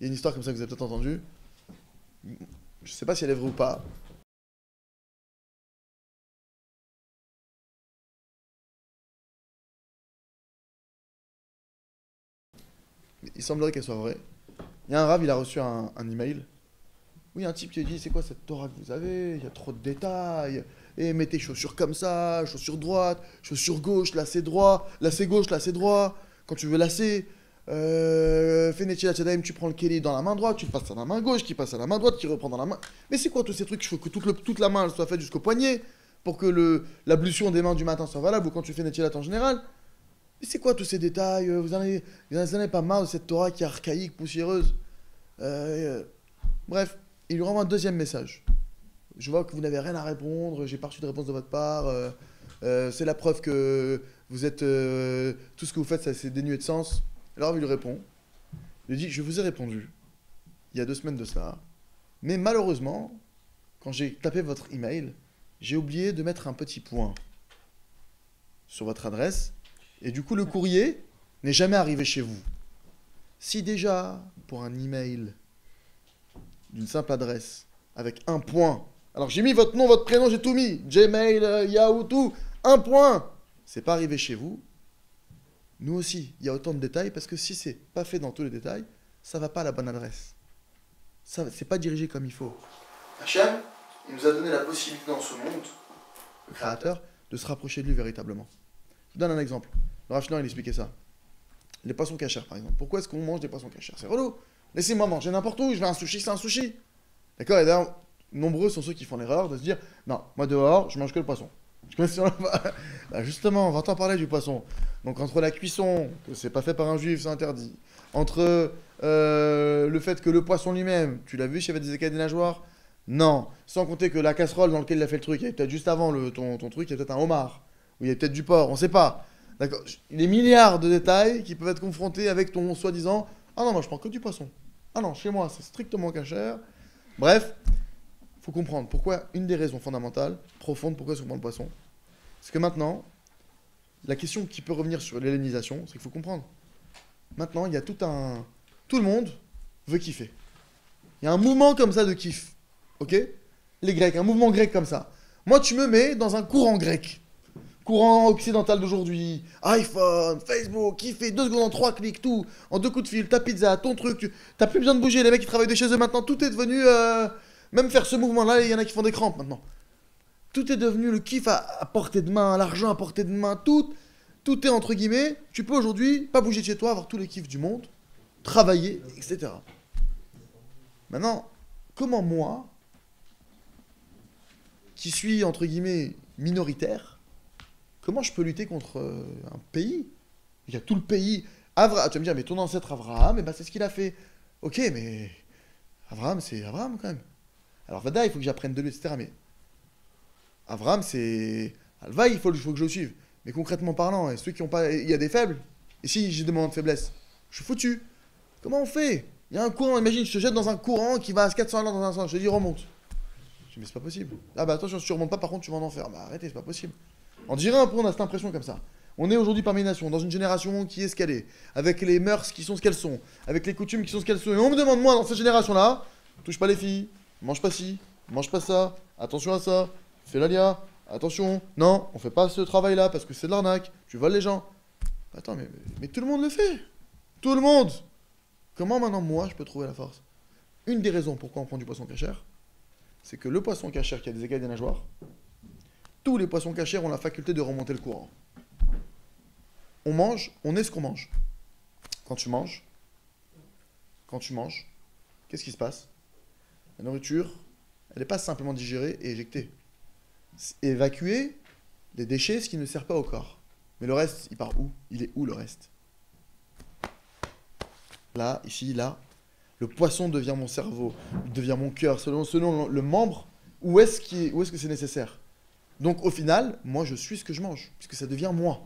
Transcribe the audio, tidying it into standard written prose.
Il y a une histoire comme ça que vous avez peut-être entendue. Je sais pas si elle est vraie ou pas. Mais il semblerait qu'elle soit vraie. Il y a un rave, il a reçu un email. Oui, un type qui a dit, c'est quoi cette Torah que vous avez? Il y a trop de détails. Et mettez chaussures comme ça, chaussures droite, chaussures gauche, lacets droit, lacets gauche, lacets droit. Quand tu veux lacer, fais Netilat Yadayim, tu prends le Keli dans la main droite, tu passes à la main gauche, qui passe à la main droite, qui reprend dans la main. Mais c'est quoi tous ces trucs? Il faut que toute la main elle soit faite jusqu'au poignet pour que l'ablution des mains du matin soit valable ou quand tu fais Netilat en général. Mais c'est quoi tous ces détails? Vous en avez pas marre de cette Torah qui est archaïque, poussiéreuse? Bref, il lui renvoie un deuxième message. Je vois que vous n'avez rien à répondre, j'ai pas reçu de réponse de votre part. C'est la preuve que vous êtes. Tout ce que vous faites, ça c'est dénué de sens. Alors il lui répond. Il lui dit, je vous ai répondu il y a 2 semaines de cela. Mais malheureusement, quand j'ai tapé votre email, j'ai oublié de mettre un petit point sur votre adresse. Et du coup, le courrier n'est jamais arrivé chez vous. Si déjà, pour un email d'une simple adresse, avec un point, alors j'ai mis votre nom, votre prénom, j'ai tout mis, Gmail, Yahoo, tout, un point, c'est pas arrivé chez vous. Nous aussi, il y a autant de détails, parce que si c'est pas fait dans tous les détails, ça va pas à la bonne adresse. Ça, c'est pas dirigé comme il faut. Hachem, il nous a donné la possibilité dans ce monde, le Créateur, de se rapprocher de lui véritablement. Je vous donne un exemple. Le Rav Schneur, il expliquait ça. Les poissons cachers, par exemple. Pourquoi est-ce qu'on mange des poissons cachers? C'est relou. Laissez-moi manger n'importe où, je vais à un sushi, c'est un sushi. D'accord? Et d'ailleurs, nombreux sont ceux qui font l'erreur de se dire, non, moi dehors, je mange que le poisson. Bah justement, on va t'en parler du poisson. Donc entre la cuisson, que c'est pas fait par un juif, c'est interdit. Entre le fait que le poisson lui-même, tu l'as vu s'il y avait des écailles des nageoires? Non. Sans compter que la casserole dans laquelle il a fait le truc, il y avait peut-être juste avant ton truc, il y a peut-être un homard. Ou il y a peut-être du porc, on sait pas. D'accord? Les milliards de détails qui peuvent être confrontés avec ton soi-disant, ah non, moi je prends que du poisson. Ah non, chez moi c'est strictement cachère. Bref, faut comprendre pourquoi, une des raisons fondamentales, profondes, pourquoi on prend le poisson. C'est que maintenant, la question qui peut revenir sur l'hellénisation, c'est qu'il faut comprendre. Maintenant, il y a tout le monde veut kiffer. Il y a un mouvement comme ça de kiff. Ok? Les Grecs, un mouvement grec comme ça. Moi, tu me mets dans un courant grec. Courant occidental d'aujourd'hui, iPhone, Facebook, kiffer, 2 secondes en 3 clics, tout, en 2 coups de fil, ta pizza, ton truc, t'as plus besoin de bouger, les mecs qui travaillent de chez eux maintenant, tout est devenu, même faire ce mouvement-là, il y en a qui font des crampes maintenant. Tout est devenu le kiff à portée de main, l'argent à portée de main, tout est entre guillemets, tu peux aujourd'hui pas bouger de chez toi, avoir tous les kiffs du monde, travailler, etc. Maintenant, comment moi, qui suis entre guillemets minoritaire, comment je peux lutter contre un pays? Il y a tout le pays. Tu vas me dire, mais ton ancêtre Abraham, eh ben c'est ce qu'il a fait. Ok, mais Abraham, c'est Abraham quand même. Alors Vada, il faut que j'apprenne de lui, etc. Mais Abraham, c'est Alva, il faut que je le suive. Mais concrètement parlant, et ceux qui ont pas, il y a des faibles. Et si j'ai des moments de faiblesse, je suis foutu. Comment on fait? Il y a un courant, imagine, je te jette dans un courant qui va à 400 à l'heure dans un sens. Je te dis remonte. Je dis mais c'est pas possible. Ah bah attention, si tu remontes pas, par contre tu vas en enfer. Bah arrêtez, c'est pas possible. On dirait un peu, on a cette impression comme ça. On est aujourd'hui parmi les nations, dans une génération qui est ce qu'elle est, avec les mœurs qui sont ce qu'elles sont, avec les coutumes qui sont ce qu'elles sont. Et on me demande, moi, dans cette génération-là, touche pas les filles, mange pas ci, mange pas ça, attention à ça, fais l'alia, attention, non, on fait pas ce travail-là parce que c'est de l'arnaque, tu voles les gens. Attends, mais tout le monde le fait. Tout le monde. Comment maintenant, moi, je peux trouver la force? Une des raisons pourquoi on prend du poisson cachère, c'est que le poisson cachère qui a des écailles des nageoires, tous les poissons cachers ont la faculté de remonter le courant. On mange, on est ce qu'on mange. Quand tu manges, qu'est-ce qui se passe? La nourriture, elle n'est pas simplement digérée et éjectée. C'est évacuer les déchets, ce qui ne sert pas au corps. Mais le reste, il part où? Il est où le reste? Là, ici, là. Le poisson devient mon cerveau, devient mon cœur, selon le membre, où est-ce que c'est nécessaire? Donc au final, moi je suis ce que je mange, puisque ça devient moi.